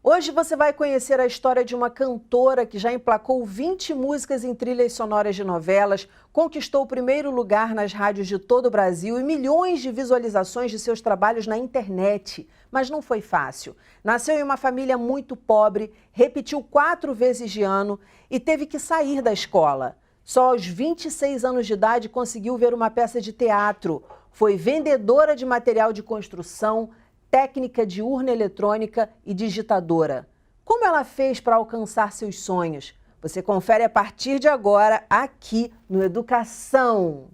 Hoje você vai conhecer a história de uma cantora que já emplacou 20 músicas em trilhas sonoras de novelas, conquistou o primeiro lugar nas rádios de todo o Brasil e milhões de visualizações de seus trabalhos na internet. Mas não foi fácil. Nasceu em uma família muito pobre, repetiu 4 vezes de ano e teve que sair da escola. Só aos 26 anos de idade conseguiu ver uma peça de teatro. Foi vendedora de material de construção, técnica de urna eletrônica e digitadora. Como ela fez para alcançar seus sonhos? Você confere a partir de agora, aqui no Educação.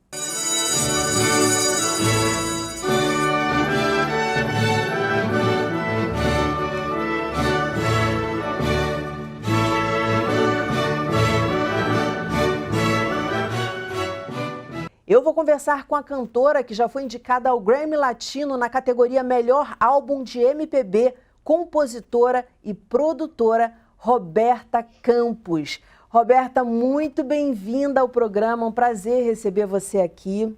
Eu vou conversar com a cantora que já foi indicada ao Grammy Latino na categoria Melhor Álbum de MPB, compositora e produtora Roberta Campos. Roberta, muito bem-vinda ao programa, um prazer receber você aqui.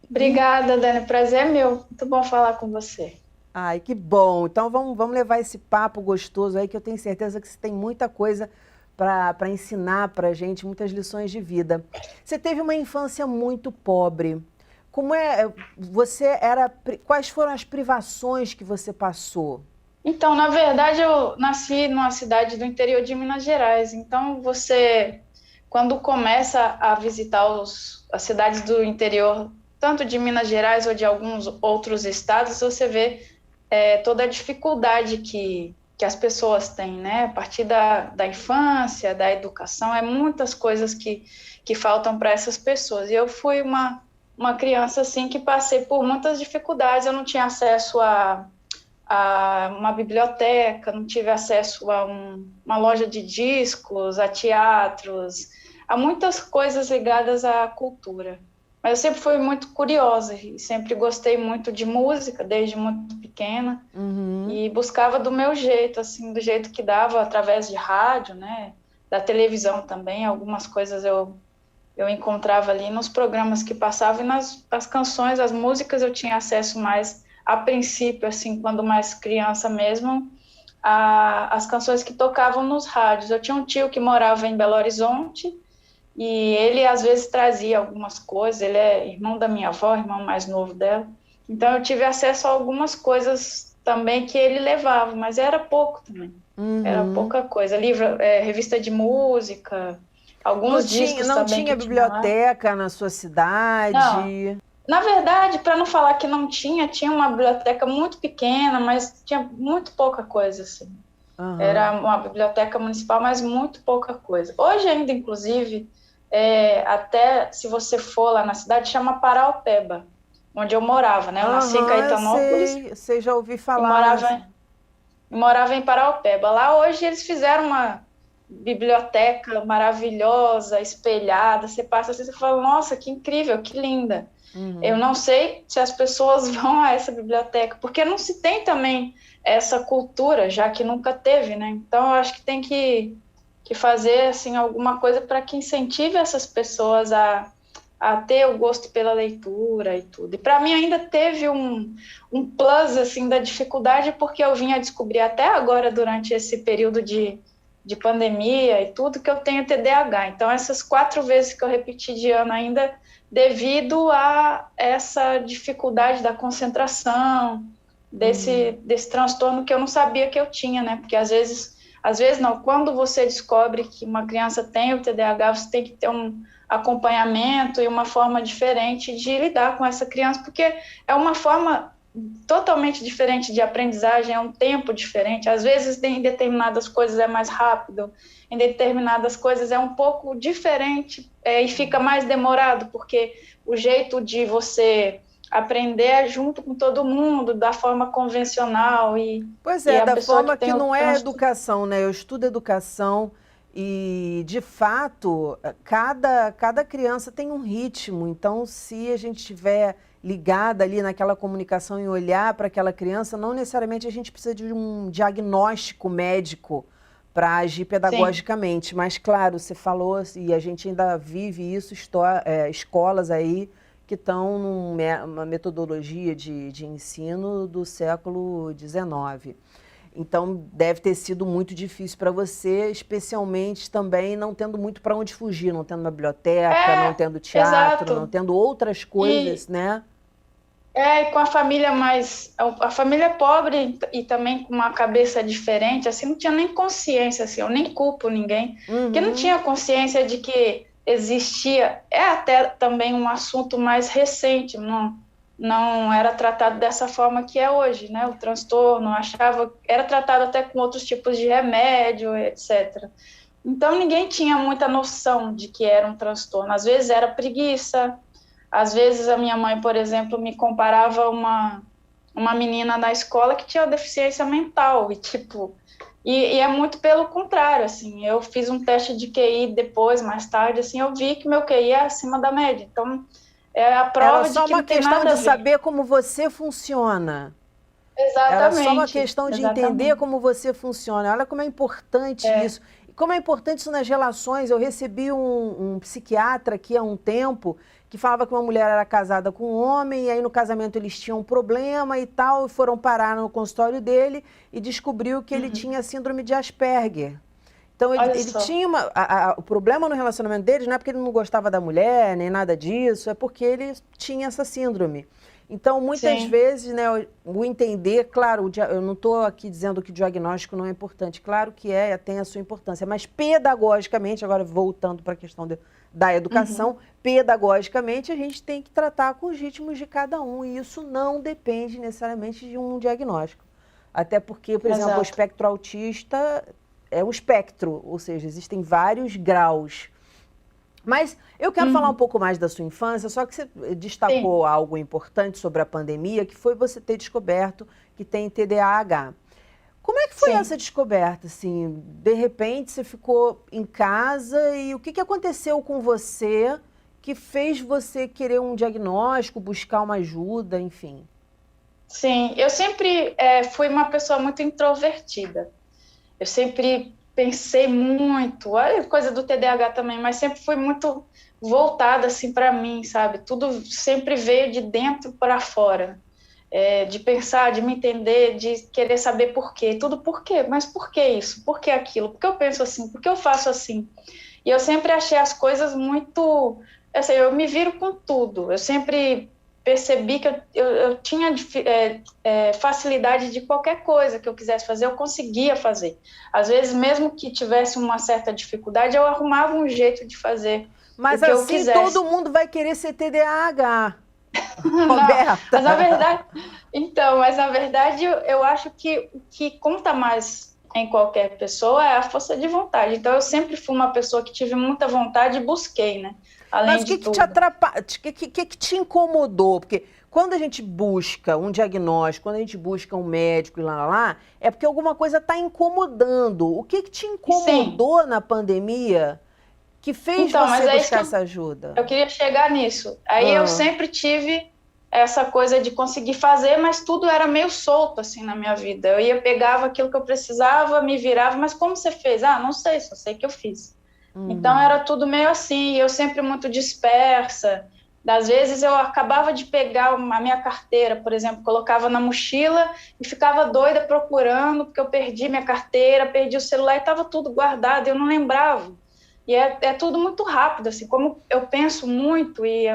Obrigada, Dani, prazer é meu, muito bom falar com você. Ai, que bom, então vamos levar esse papo gostoso aí que eu tenho certeza que você tem muita coisa para ensinar para a gente, muitas lições de vida. Você teve uma infância muito pobre. Quais foram as privações que você passou? Então, na verdade, eu nasci numa cidade do interior de Minas Gerais. Então, quando começa a visitar as cidades do interior, tanto de Minas Gerais ou de alguns outros estados, você vê toda a dificuldade que as pessoas têm, né? A partir da infância, da educação, muitas coisas que faltam para essas pessoas. E eu fui uma criança assim que passei por muitas dificuldades. Eu não tinha acesso a uma biblioteca, não tive acesso a uma loja de discos, a teatros, a muitas coisas ligadas à cultura. Mas eu sempre fui muito curiosa e sempre gostei muito de música, desde muito pequena, e buscava do meu jeito, assim, do jeito que dava, através de rádio, né, da televisão também. Algumas coisas eu encontrava ali nos programas que passavam, e as canções, as músicas eu tinha acesso mais, a princípio, assim, quando mais criança mesmo, as canções que tocavam nos rádios. Eu tinha um tio que morava em Belo Horizonte, e ele às vezes trazia algumas coisas. Ele é irmão da minha avó, irmão mais novo dela, então eu tive acesso a algumas coisas também que ele levava, mas era pouco também, era pouca coisa, revista de música, alguns discos não também tinha que tinha lá. biblioteca na sua cidade? Não, na verdade, para não falar que não tinha uma biblioteca muito pequena, mas tinha muito pouca coisa, assim. Era uma biblioteca municipal, mas muito pouca coisa. Hoje ainda, inclusive, até se você for lá na cidade, chama Paraupeba, onde eu morava, né? Eu nasci em Caetanópolis. Sei, já ouvi falar. E morava em Paraupeba. Lá hoje eles fizeram uma biblioteca maravilhosa, espelhada. Você passa assim, você fala, nossa, que incrível, que linda. Eu não sei se as pessoas vão a essa biblioteca, porque não se tem também essa cultura, já que nunca teve, né? Então, eu acho que tem que fazer, assim, alguma coisa para que incentive essas pessoas a ter o gosto pela leitura e tudo. E para mim ainda teve um plus, assim, da dificuldade, porque eu vim a descobrir até agora, durante esse período de pandemia e tudo, que eu tenho TDAH. Então, essas 4 vezes que eu repeti de ano ainda, devido a essa dificuldade da concentração, desse transtorno que eu não sabia que eu tinha, né? Porque às vezes não, quando você descobre que uma criança tem o TDAH, você tem que ter um acompanhamento e uma forma diferente de lidar com essa criança, porque é uma forma totalmente diferente de aprendizagem, é um tempo diferente. Às vezes, em determinadas coisas é mais rápido, em determinadas coisas é um pouco diferente, e fica mais demorado, porque o jeito de você aprender é junto com todo mundo, da forma convencional. Pois é, da forma que tem não é educação, né? Eu estudo educação e, de fato, cada criança tem um ritmo. Então, se a gente estiver ligada ali naquela comunicação e olhar para aquela criança, não necessariamente a gente precisa de um diagnóstico médico para agir pedagogicamente. Sim. Mas, claro, você falou, e a gente ainda vive isso, escolas aí que estão numa metodologia de ensino do século XIX. Então, deve ter sido muito difícil para você, especialmente também não tendo muito para onde fugir, não tendo uma biblioteca, não tendo teatro, não exato. tendo outras coisas, né? E com a família a família pobre e também com uma cabeça diferente, assim, não tinha nem consciência, assim, eu nem culpo ninguém, porque não tinha consciência de que existia, é até também um assunto mais recente, não era tratado dessa forma que é hoje, né, o transtorno, era tratado até com outros tipos de remédio, etc. Então, ninguém tinha muita noção de que era um transtorno, às vezes era preguiça. Às vezes a minha mãe, por exemplo, me comparava uma menina na escola que tinha deficiência mental e é muito pelo contrário, assim, eu fiz um teste de QI depois, mais tarde, assim, eu vi que meu QI é acima da média, então é a prova de que não tem nada a ver. Era só uma questão de saber como você funciona. Era só uma Exatamente, questão de entender exatamente. como você funciona. Olha como é importante isso. E como é importante isso nas relações. Eu recebi um psiquiatra aqui há um tempo que falava que uma mulher era casada com um homem e aí no casamento eles tinham um problema e tal, e foram parar no consultório dele e descobriu que ele tinha síndrome de Asperger. Então ele tinha o problema no relacionamento deles não é porque ele não gostava da mulher, nem nada disso, é porque ele tinha essa síndrome. Então, muitas vezes, né, o entender, claro, eu não estou aqui dizendo que o diagnóstico não é importante, claro que tem a sua importância, mas pedagogicamente, agora voltando para a questão da educação, pedagogicamente a gente tem que tratar com os ritmos de cada um, e isso não depende necessariamente de um diagnóstico. Até porque, por exemplo, o espectro autista é um espectro, ou seja, existem vários graus. Mas eu quero falar um pouco mais da sua infância, só que você destacou algo importante sobre a pandemia, que foi você ter descoberto que tem TDAH. Como é que foi essa descoberta, assim? De repente você ficou em casa e o que aconteceu com você que fez você querer um diagnóstico, buscar uma ajuda, enfim? Sim, eu sempre fui uma pessoa muito introvertida. Eu sempre pensei muito, olha, coisa do TDAH também, mas sempre fui muito voltada assim para mim, sabe? Tudo sempre veio de dentro para fora, de pensar, de me entender, de querer saber por quê, tudo por quê, mas por que isso? Por que aquilo? Por que eu penso assim? Por que eu faço assim? E eu sempre achei as coisas muito, assim, eu me viro com tudo. Eu sempre percebi que eu tinha facilidade de qualquer coisa que eu quisesse fazer, eu conseguia fazer. Às vezes, mesmo que tivesse uma certa dificuldade, eu arrumava um jeito de fazer mas o que assim, eu quisesse. todo mundo vai querer ser TDAH, Não, Roberta. Mas na verdade eu acho que o que conta mais em qualquer pessoa é a força de vontade. Então eu sempre fui uma pessoa que tive muita vontade e busquei, né? Além Mas o de que tudo. te atrapalha? O que te incomodou? Porque quando a gente busca um diagnóstico, quando a gente busca um médico e lá, é porque alguma coisa está incomodando. O que te incomodou na pandemia que fez você buscar essa ajuda? Eu queria chegar nisso. Aí eu sempre tive essa coisa de conseguir fazer, mas tudo era meio solto assim na minha vida. Pegava aquilo que eu precisava, me virava, mas como você fez? Ah, não sei, só sei que eu fiz. Então era tudo meio assim, eu sempre muito dispersa. Às vezes eu acabava de pegar a minha carteira, por exemplo, colocava na mochila e ficava doida procurando, porque eu perdi minha carteira, perdi o celular e estava tudo guardado, eu não lembrava. E é tudo muito rápido, assim, como eu penso muito e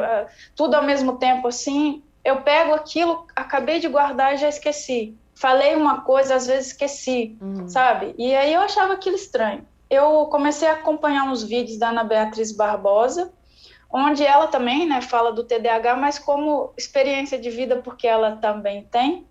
tudo ao mesmo tempo, assim, eu pego aquilo, acabei de guardar e já esqueci. Falei uma coisa, às vezes esqueci, sabe? E aí eu achava aquilo estranho. Eu comecei a acompanhar uns vídeos da Ana Beatriz Barbosa, onde ela também, né, fala do TDAH, mas como experiência de vida, porque ela também tem.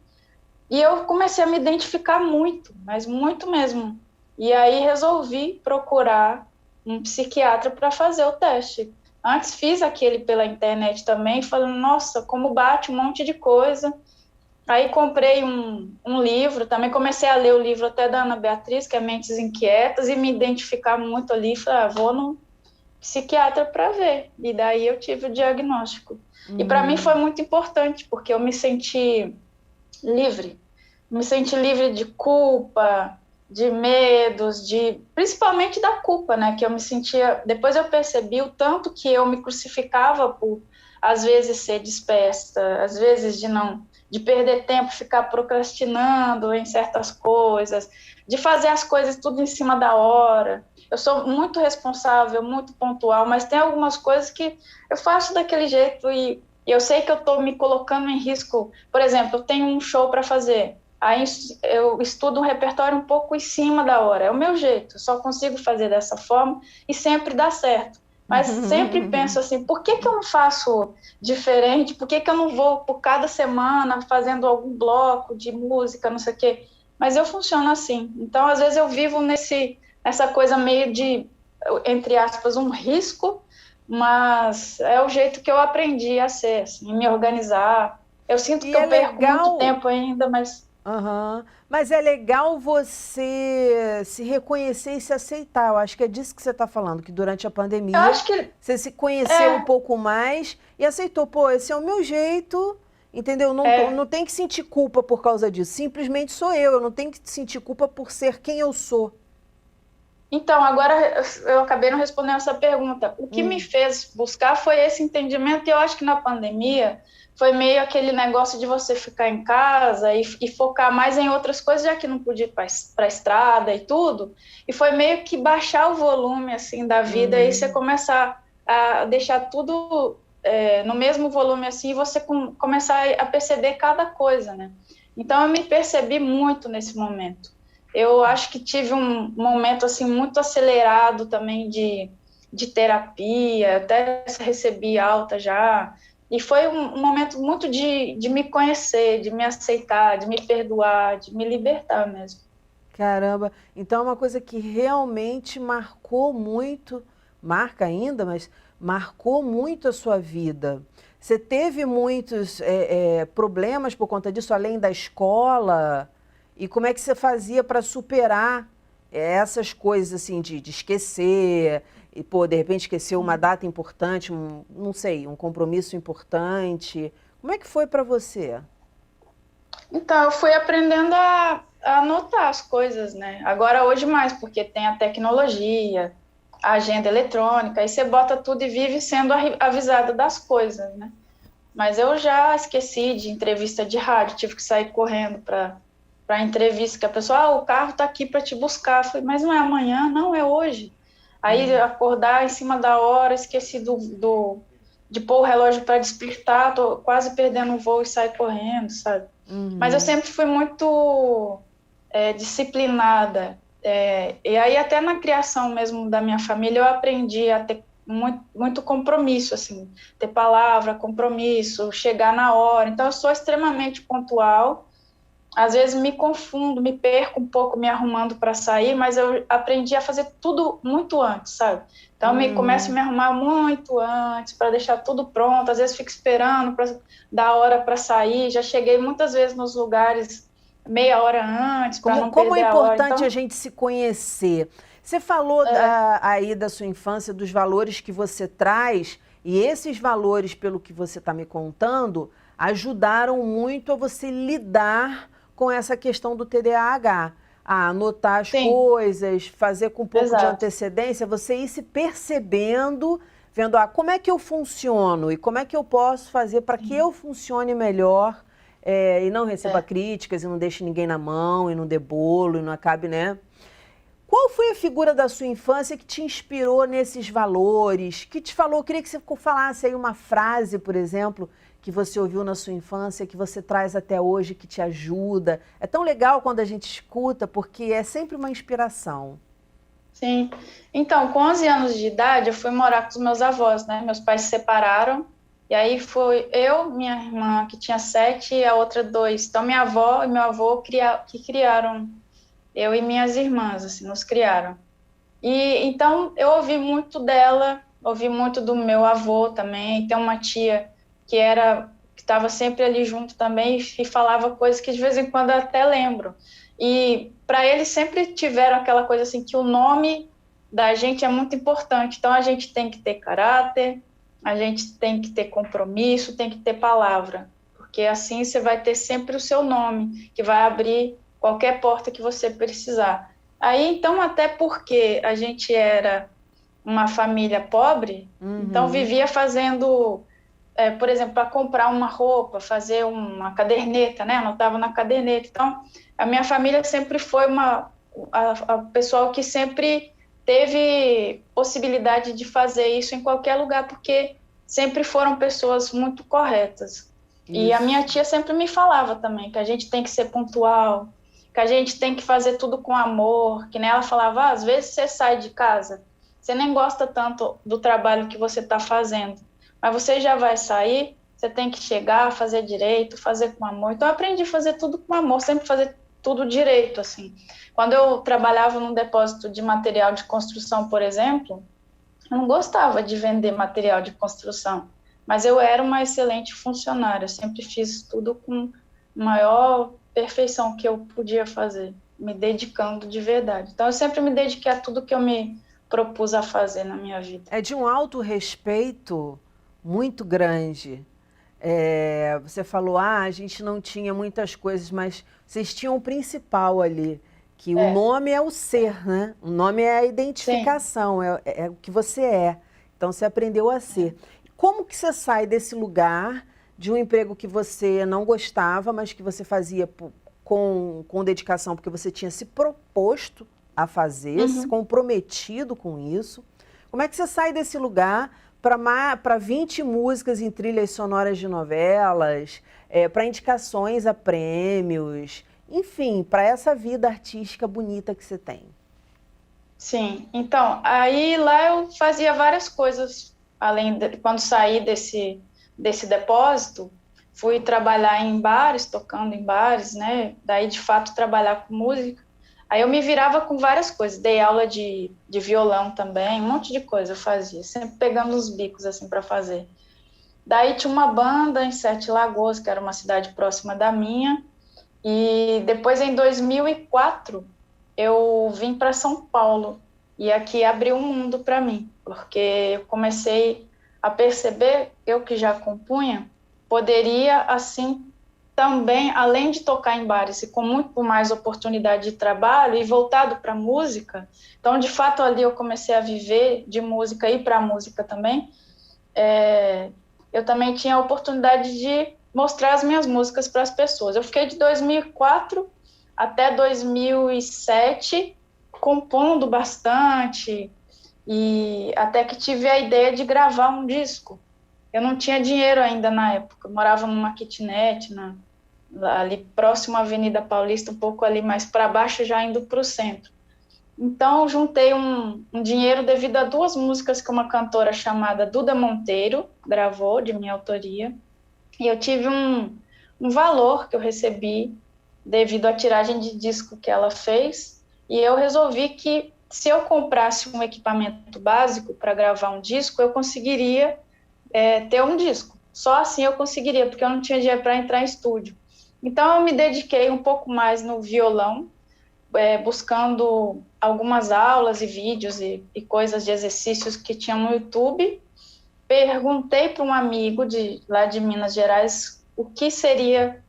E eu comecei a me identificar muito, mas muito mesmo. E aí resolvi procurar um psiquiatra para fazer o teste. Antes fiz aquele pela internet também, falando, nossa, como bate um monte de coisa. Aí comprei um livro, também comecei a ler o livro até da Ana Beatriz, que é Mentes Inquietas, e me identificar muito ali, falei, vou num psiquiatra para ver. E daí eu tive o diagnóstico. E para mim foi muito importante, porque eu me senti livre. Me senti livre de culpa, de medos, principalmente da culpa, né? Que eu me sentia... Depois eu percebi o tanto que eu me crucificava por, às vezes, ser dispersa, às vezes de não de perder tempo, ficar procrastinando em certas coisas, de fazer as coisas tudo em cima da hora. Eu sou muito responsável, muito pontual, mas tem algumas coisas que eu faço daquele jeito e eu sei que eu estou me colocando em risco. Por exemplo, eu tenho um show para fazer, aí eu estudo um repertório um pouco em cima da hora, é o meu jeito, eu só consigo fazer dessa forma e sempre dá certo. Mas sempre penso assim, por que eu não faço diferente? Por que eu não vou por cada semana fazendo algum bloco de música, não sei o quê? Mas eu funciono assim. Então, às vezes eu vivo nessa coisa meio de, entre aspas, um risco, mas é o jeito que eu aprendi a ser, assim, me organizar. Eu sinto E que é eu perco muito legal. tempo ainda, mas Aham. Mas é legal você se reconhecer e se aceitar. Eu acho que é disso que você está falando, que durante a eu pandemia acho que você se conheceu um é, pouco mais e aceitou, pô, esse é o meu jeito, entendeu? é. Não tem que sentir culpa por causa disso. Simplesmente sou eu não tenho que sentir culpa por ser quem eu sou. Então, agora eu acabei não respondendo essa pergunta. O que me Hum. fez buscar foi esse entendimento, e eu acho que na pandemia foi meio aquele negócio de você ficar em casa e focar mais em outras coisas, já que não podia ir para a estrada e tudo, e foi meio que baixar o volume assim da vida e você Hum. começar a deixar tudo no mesmo volume assim, e você começar a perceber cada coisa, né? Então, eu me percebi muito nesse momento. Eu acho que tive um momento assim muito acelerado também de terapia, até recebi alta já. E foi um momento muito de me conhecer, de me aceitar, de me perdoar, de me libertar mesmo. Caramba, então é uma coisa que realmente marcou muito, marca ainda, mas marcou muito a sua vida. Você teve muitos problemas por conta disso, além da escola? E como é que você fazia para superar essas coisas assim de esquecer e pô, de repente esquecer uma data importante, não sei, um compromisso importante? Como é que foi para você? Então, eu fui aprendendo a anotar as coisas, né? Agora, hoje mais, porque tem a tecnologia, a agenda eletrônica, aí você bota tudo e vive sendo avisada das coisas, né? Mas eu já esqueci de entrevista de rádio, tive que sair correndo para entrevista, que a pessoa, o carro está aqui para te buscar. Eu falei, mas não é amanhã, não, é hoje. Aí acordar em cima da hora, esqueci de pôr o relógio para despertar, tô quase perdendo o voo e sair correndo, sabe? Mas eu Uhum. sempre fui muito disciplinada. E aí até na criação mesmo da minha família eu aprendi a ter muito, muito compromisso, assim, ter palavra, compromisso, chegar na hora. Então eu sou extremamente pontual. Às vezes me confundo, me perco um pouco me arrumando para sair, mas eu aprendi a fazer tudo muito antes, sabe? Então eu começo a Uhum. me arrumar muito antes para deixar tudo pronto. Às vezes fico esperando para dar hora para sair. Já cheguei muitas vezes nos lugares meia hora antes para não Como é perder a hora. importante a Então, gente se conhecer. Você falou aí da sua infância, dos valores que você traz, e esses valores, pelo que você está me contando, ajudaram muito a você lidar com essa questão do TDAH. A anotar as sim, coisas, fazer com um pouco de exato. antecedência, você ir se percebendo, vendo como é que eu funciono e como é que eu posso fazer para que Sim, eu funcione melhor e não receba é. críticas, e não deixe ninguém na mão, e não dê bolo, e não acabe, né? Qual foi a figura da sua infância que te inspirou nesses valores? Que te falou? Eu queria que você falasse aí uma frase, por exemplo, que você ouviu na sua infância, que você traz até hoje, que te ajuda. É tão legal quando a gente escuta, porque é sempre uma inspiração. Sim. Então, com 11 anos de idade, eu fui morar com os meus avós, né? Meus pais se separaram, e aí foi eu, minha irmã, que tinha 7, e a outra 2. Então, minha avó e meu avô que criaram eu e minhas irmãs, assim, nos criaram. E então, eu ouvi muito dela, ouvi muito do meu avô também. Tem uma tia que estava sempre ali junto também e falava coisas que de vez em quando eu até lembro. E para eles sempre tiveram aquela coisa assim que o nome da gente é muito importante. Então a gente tem que ter caráter, a gente tem que ter compromisso, tem que ter palavra, porque assim você vai ter sempre o seu nome, que vai abrir qualquer porta que você precisar. Aí então, até porque a gente era uma família pobre, então Uhum. vivia fazendo por exemplo, para comprar uma roupa, fazer uma caderneta, né? Anotava na caderneta. Então, a minha família sempre foi a pessoal que sempre teve possibilidade de fazer isso em qualquer lugar, porque sempre foram pessoas muito corretas. E a minha tia sempre me falava também que a gente tem que ser pontual, que a gente tem que fazer tudo com amor, que nem ela falava, às vezes você sai de casa, você nem gosta tanto do trabalho que você está fazendo, mas você já vai sair, você tem que chegar, fazer direito, fazer com amor. Então eu aprendi a fazer tudo com amor, sempre fazer tudo direito, assim. Quando eu trabalhava num depósito de material de construção, por exemplo, eu não gostava de vender material de construção, mas eu era uma excelente funcionária, eu sempre fiz tudo com maior perfeição que eu podia fazer, me dedicando de verdade. Então eu sempre me dediquei a tudo que eu me propus a fazer na minha vida. É de um alto respeito muito grande. Você falou, a gente não tinha muitas coisas, mas vocês tinham o principal ali, que o nome é o ser, né? O nome é a identificação, é o que você é. Então, você aprendeu a ser. Como que você sai desse lugar de um emprego que você não gostava, mas que você fazia com dedicação, porque você tinha se proposto a fazer, se comprometido com isso? Como é que você sai desse lugar para 20 músicas em trilhas sonoras de novelas, para indicações a prêmios, enfim, para essa vida artística bonita que você tem? Sim, então, aí lá eu fazia várias coisas, quando saí desse depósito, fui trabalhar em bares, tocando em bares, né, daí de fato trabalhar com música, aí eu me virava com várias coisas, dei aula de violão também, um monte de coisa eu fazia, sempre pegando os bicos assim para fazer. Daí tinha uma banda em Sete Lagoas, que era uma cidade próxima da minha, e depois em 2004 eu vim para São Paulo, e aqui abriu um mundo para mim, porque eu comecei a perceber, eu que já compunha, poderia assim também, além de tocar em bares e com muito mais oportunidade de trabalho e voltado para a música, então de fato ali eu comecei a viver de música e para a música também, eu também tinha a oportunidade de mostrar as minhas músicas para as pessoas. Eu fiquei de 2004 até 2007 compondo bastante, e até que tive a ideia de gravar um disco. Eu não tinha dinheiro ainda na época, eu morava numa kitnet, ali próximo à Avenida Paulista, um pouco ali mais para baixo, já indo para o centro. Então, juntei um dinheiro devido a duas músicas que uma cantora chamada Duda Monteiro gravou, de minha autoria, e eu tive um valor que eu recebi devido à tiragem de disco que ela fez, e eu resolvi que se eu comprasse um equipamento básico para gravar um disco, eu conseguiria ter um disco. Só assim eu conseguiria, porque eu não tinha dinheiro para entrar em estúdio. Então eu me dediquei um pouco mais no violão, buscando algumas aulas e vídeos e coisas de exercícios que tinha no YouTube. Perguntei para um amigo lá de Minas Gerais o que seria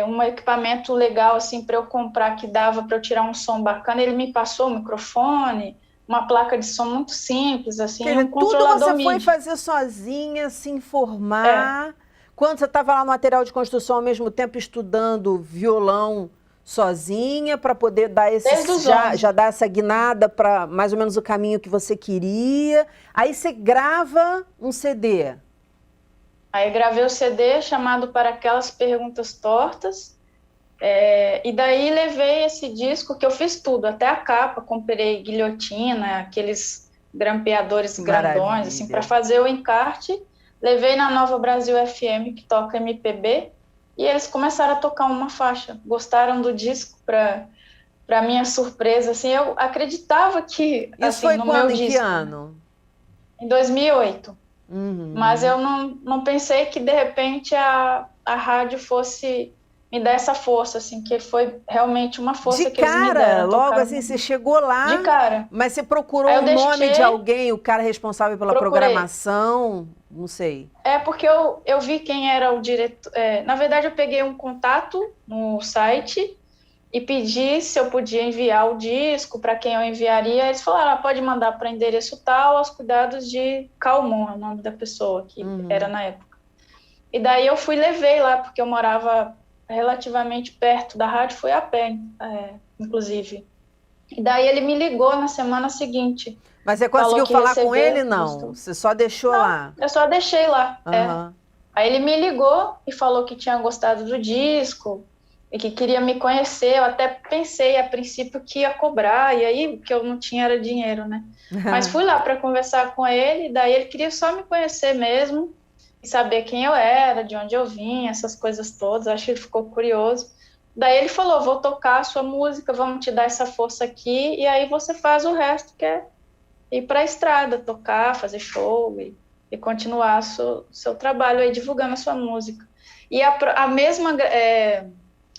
um equipamento legal assim para eu comprar, que dava para eu tirar um som bacana. Ele me passou um microfone, uma placa de som muito simples, assim, um controlador tudo você MIDI. foi fazer sozinha, se informar. Quando você estava lá no material de construção, ao mesmo tempo estudando violão sozinha, para poder dar já dar essa guinada para mais ou menos o caminho que você queria. Aí você grava um CD. Aí gravei o CD chamado Para Aquelas Perguntas Tortas, e daí levei esse disco, que eu fiz tudo, até a capa, comprei guilhotina, aqueles grampeadores grandões, assim, para fazer o encarte. Levei na Nova Brasil FM, que toca MPB, e eles começaram a tocar uma faixa. Gostaram do disco, para minha surpresa, assim, eu acreditava que, Isso assim, foi no quando, meu em disco, que ano? Em 2008. Mas eu não pensei que, de repente, a rádio fosse me dar essa força, assim, que foi realmente uma força que eles me deram. De cara, logo assim, você chegou lá, de cara. Mas você procurou o nome de alguém, o cara responsável pela programação, não sei. Porque eu vi quem era o diretor. Na verdade, eu peguei um contato no site e pedi se eu podia enviar o disco, para quem eu enviaria. Eles falaram, pode mandar para endereço tal, aos cuidados de Calmon, é o nome da pessoa que era na época. E daí eu levei lá, porque eu morava relativamente perto da rádio, fui a pé, inclusive. E daí ele me ligou na semana seguinte. Mas você Falou conseguiu que falar com recebeu, ele, não? gostou. Você só deixou Não, lá? eu só deixei lá, Aham. Aí ele me ligou e falou que tinha gostado do disco e que queria me conhecer. Eu até pensei a princípio que ia cobrar, e aí que eu não tinha era dinheiro, né? Mas fui lá para conversar com ele, daí ele queria só me conhecer mesmo e saber quem eu era, de onde eu vim, essas coisas todas. Acho que ele ficou curioso. Daí ele falou: vou tocar a sua música, vamos te dar essa força aqui, e aí você faz o resto, que é ir para a estrada, tocar, fazer show e continuar seu trabalho aí divulgando a sua música. E a mesma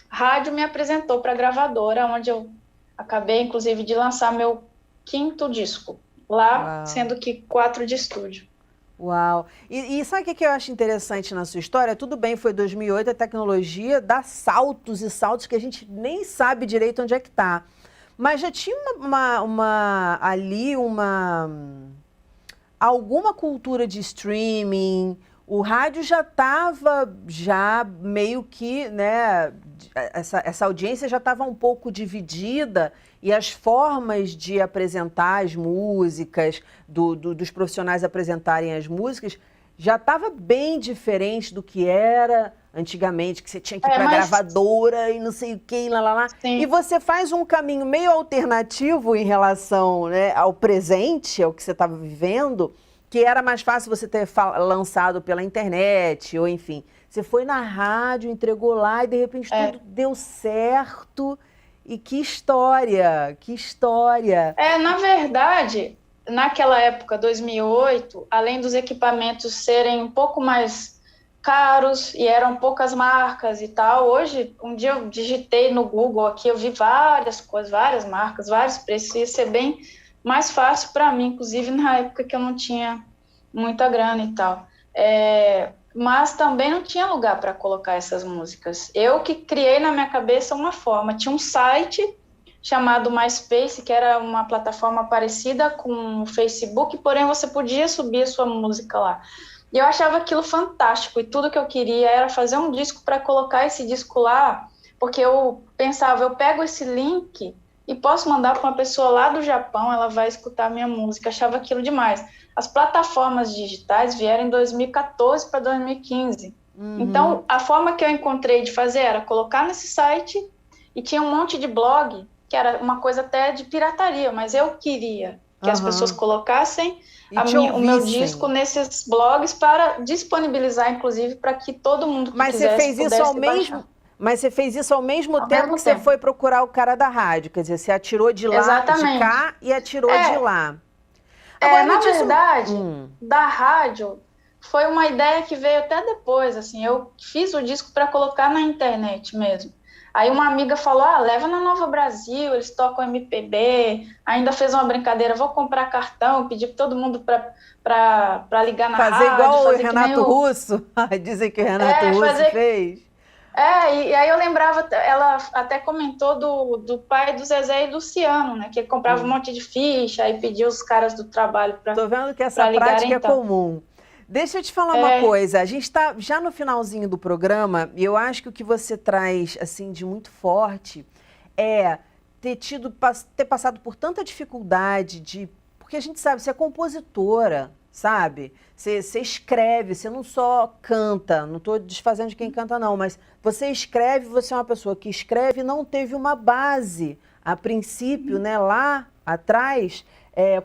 rádio me apresentou para a gravadora, onde eu acabei, inclusive, de lançar meu 5º disco, lá, Uau. sendo que 4 de estúdio. Uau! E sabe o que eu acho interessante na sua história? Tudo bem, foi 2008, a tecnologia dá saltos e saltos que a gente nem sabe direito onde é que está. Mas já tinha alguma cultura de streaming, o rádio já estava meio que, né, essa audiência já estava um pouco dividida e as formas de apresentar as músicas, dos profissionais apresentarem as músicas, já estava bem diferente do que era antigamente, que você tinha que ir para a gravadora e não sei o que, lá. Sim. E você faz um caminho meio alternativo em relação, né, ao presente, ao que você estava vivendo, que era mais fácil você ter lançado pela internet, ou enfim. Você foi na rádio, entregou lá e de repente tudo deu certo. E que história, que história. Na verdade, naquela época, 2008, além dos equipamentos serem um pouco mais caros e eram poucas marcas e tal, hoje, um dia eu digitei no Google aqui, eu vi várias coisas, várias marcas, vários preços, ia ser bem mais fácil para mim, inclusive na época que eu não tinha muita grana e tal. Mas também não tinha lugar para colocar essas músicas. Eu que criei na minha cabeça uma forma. Tinha um site chamado MySpace, que era uma plataforma parecida com o Facebook, porém você podia subir a sua música lá. E eu achava aquilo fantástico, e tudo que eu queria era fazer um disco para colocar esse disco lá, porque eu pensava, eu pego esse link e posso mandar para uma pessoa lá do Japão, ela vai escutar a minha música. Achava aquilo demais. As plataformas digitais vieram em 2014 para 2015. Então, a forma que eu encontrei de fazer era colocar nesse site, e tinha um monte de blog, que era uma coisa até de pirataria, mas eu queria que as pessoas colocassem o meu disco nesses blogs para disponibilizar, inclusive, para que todo mundo que quisesse pudesse baixar. Mas você fez isso ao mesmo tempo que você foi procurar o cara da rádio, quer dizer, você atirou de lá, de cá e atirou de lá. Agora, na verdade, da rádio, foi uma ideia que veio até depois, assim, eu fiz o disco para colocar na internet mesmo. Aí uma amiga falou, leva na Nova Brasil, eles tocam MPB, ainda fez uma brincadeira, vou comprar cartão, pedir para todo mundo para ligar na rádio. Fazer igual o Renato Russo, dizem que o Renato Russo fez. E aí eu lembrava, ela até comentou do pai do Zezé e do Luciano, né? Que ele comprava um monte de ficha, aí pedia os caras do trabalho para Tô vendo que essa prática é comum. Deixa eu te falar uma coisa, a gente está já no finalzinho do programa, e eu acho que o que você traz, assim, de muito forte é ter passado por tanta dificuldade, porque a gente sabe, você é compositora, sabe? Você escreve, você não só canta, não estou desfazendo de quem canta não, mas você escreve, você é uma pessoa que escreve e não teve uma base, a princípio, né, lá atrás,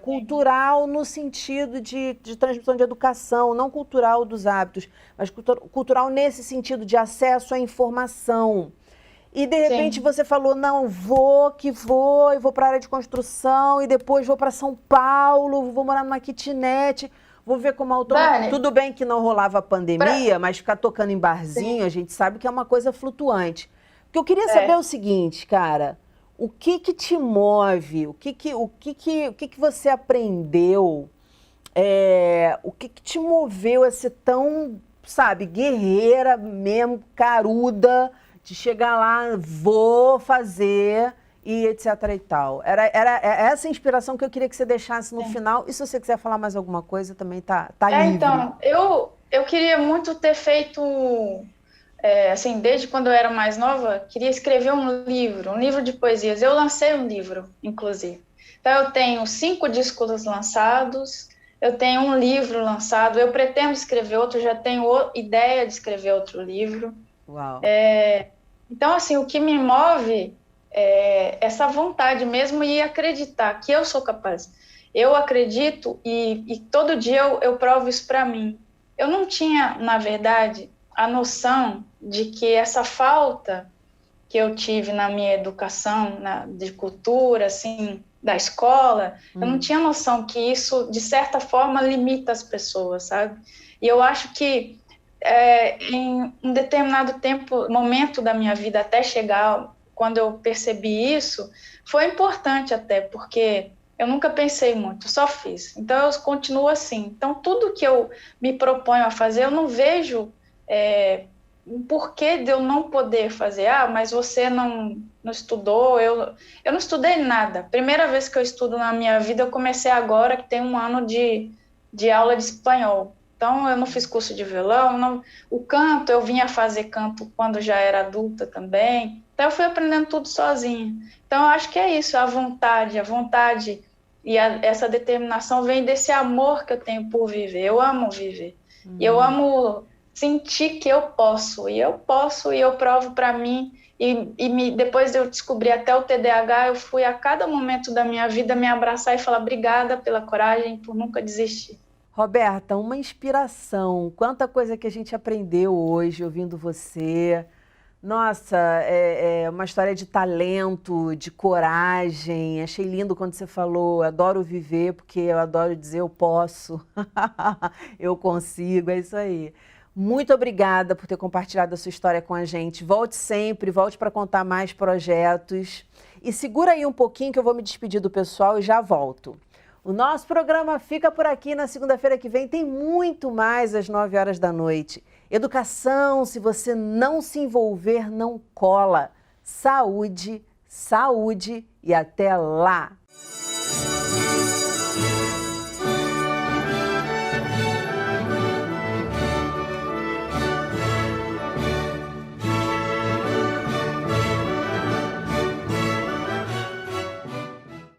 cultural no sentido de transmissão de educação, não cultural dos hábitos, mas cultural nesse sentido de acesso à informação. E, de repente, você falou, não, vou para a área de construção, e depois vou para São Paulo, vou morar numa kitnet, vou ver como autônoma. Tudo bem que não rolava a pandemia, mas ficar tocando em barzinho, a gente sabe que é uma coisa flutuante. O que eu queria saber é o seguinte, cara, o que te move, o que você aprendeu, o que te moveu a ser tão, sabe, guerreira mesmo, caruda, de chegar lá, vou fazer e etc e tal. Era essa inspiração que eu queria que você deixasse no final. E se você quiser falar mais alguma coisa, também tá livre. Então, eu queria muito ter feito, assim, desde quando eu era mais nova, queria escrever um livro de poesias. Eu lancei um livro, inclusive. Então, eu tenho 5 discos lançados, eu tenho um livro lançado, eu pretendo escrever outro, já tenho ideia de escrever outro livro. Uau! Então, assim, o que me move é essa vontade mesmo e acreditar que eu sou capaz. Eu acredito e todo dia eu provo isso para mim. Eu não tinha, na verdade, a noção de que essa falta que eu tive na minha educação, de cultura, assim, da escola, eu não tinha noção que isso, de certa forma, limita as pessoas, sabe? E eu acho que em um determinado momento da minha vida, até chegar, quando eu percebi isso, foi importante até, porque eu nunca pensei muito, só fiz. Então, eu continuo assim. Então, tudo que eu me proponho a fazer, eu não vejo um porquê de eu não poder fazer. Ah, mas você não estudou, eu não estudei nada. Primeira vez que eu estudo na minha vida, eu comecei agora, que tem um ano de aula de espanhol. Então, eu não fiz curso de violão, o canto, eu vinha fazer canto quando já era adulta também. Então, eu fui aprendendo tudo sozinha. Então, eu acho que é isso, a vontade e essa determinação vem desse amor que eu tenho por viver. Eu amo viver. E eu amo sentir que eu posso, e eu provo para mim. Depois de eu descobrir até o TDAH, eu fui a cada momento da minha vida me abraçar e falar obrigada pela coragem, por nunca desistir. Roberta, uma inspiração. Quanta coisa que a gente aprendeu hoje ouvindo você. Nossa, é uma história de talento, de coragem. Achei lindo quando você falou, adoro viver, porque eu adoro dizer eu posso, eu consigo, é isso aí. Muito obrigada por ter compartilhado a sua história com a gente. Volte sempre, volte para contar mais projetos. E segura aí um pouquinho que eu vou me despedir do pessoal e já volto. O nosso programa fica por aqui. Na segunda-feira que vem tem muito mais às 9 horas da noite. Educação, se você não se envolver, não cola. Saúde, saúde e até lá!